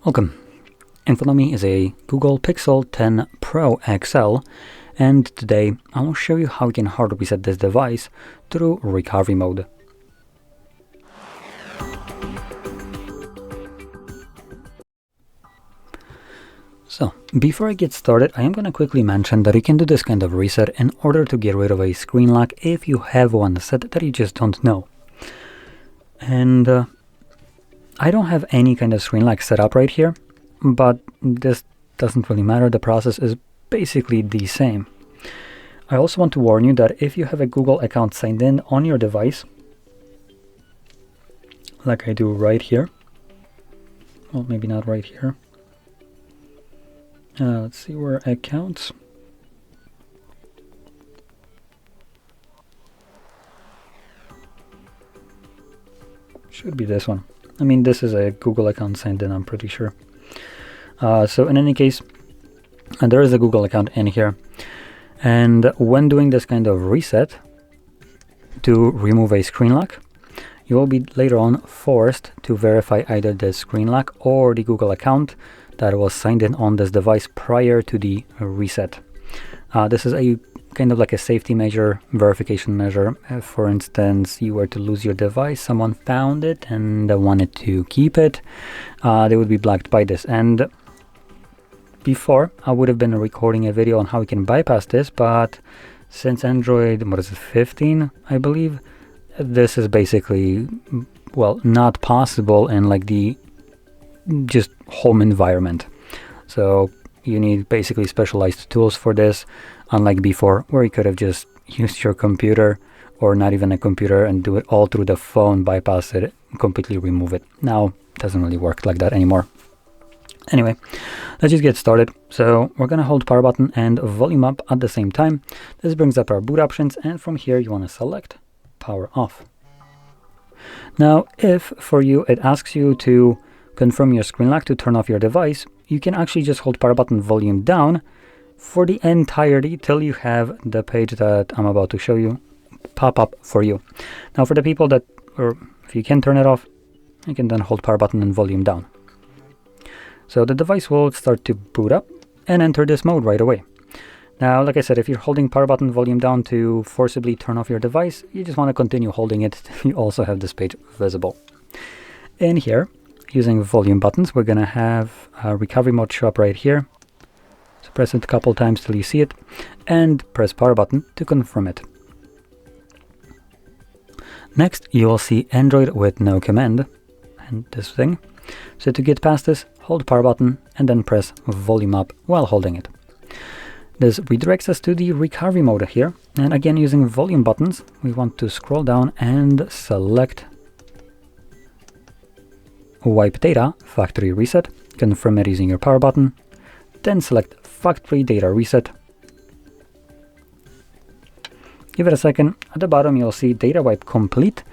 Welcome. In front of me is a Google Pixel 10 Pro XL, and today I will show you how you can hard reset this device through recovery mode. So, before I get started, I am going to quickly mention that you can do this kind of reset in order to get rid of a screen lock if you have one set that you just don't know. And I don't have any kind of screen lock set up right here, but this doesn't really matter. The process is basically the same. I also want to warn you that if you have a Google account signed in on your device, like I do right here, well, maybe not right here. Let's see where accounts. Should be this one. I mean, this is a Google account signed in, I'm pretty sure. So in any case, there is a Google account in here. And when doing this kind of reset to remove a screen lock, you will be later on forced to verify either the screen lock or the Google account that was signed in on this device prior to the reset. This is a kind of like a safety measure, verification measure. For instance, you were to lose your device, someone found it and wanted to keep it, they would be blocked by this. And before, I would have been recording a video on how we can bypass this, but since Android, 15, I believe, this is basically, well, not possible in like the just home environment. So you need basically specialized tools for this, unlike before where you could have just used your computer or not even a computer and do it all through the phone, bypass it, completely remove it. Now it doesn't really work like that anymore. Anyway, let's just get started. So we're gonna hold power button and volume up at the same time. This brings up our boot options, and from here you want to select power off. Now if for you it asks you to confirm your screen lock to turn off your device, you can actually just hold power button volume down for the entirety till you have the page that I'm about to show you pop up for you. Now for the people that, or if you can turn it off, you can then hold power button and volume down. So the device will start to boot up and enter this mode right away. Now, like I said, if you're holding power button volume down to forcibly turn off your device, you just want to continue holding it. You also have this page visible. In here, using volume buttons, we're going to have recovery mode show up right here. So press it a couple times till you see it, and press power button to confirm it. Next, you will see Android with no command, and this thing. So to get past this, hold power button and then press volume up while holding it. This redirects us to the recovery mode here, and again using volume buttons, we want to scroll down and select Wipe Data Factory Reset, confirm it using your power button, then select Factory Data Reset. Give it a second. At the bottom you'll see Data Wipe Complete,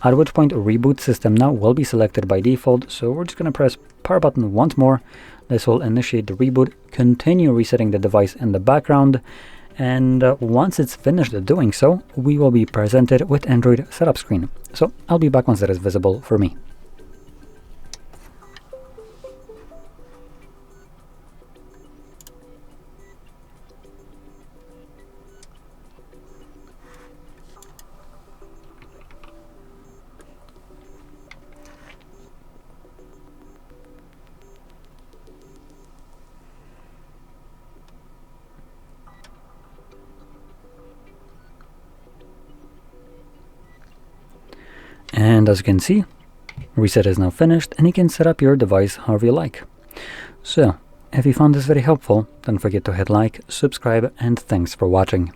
at which point Reboot System Now will be selected by default, so we're just going to press power button once more. This will initiate the reboot, continue resetting the device in the background, and once it's finished doing so, we will be presented with Android setup screen. So I'll be back once that is visible for me. And as you can see, reset is now finished, and you can set up your device however you like. So, if you found this very helpful, don't forget to hit like, subscribe, and thanks for watching.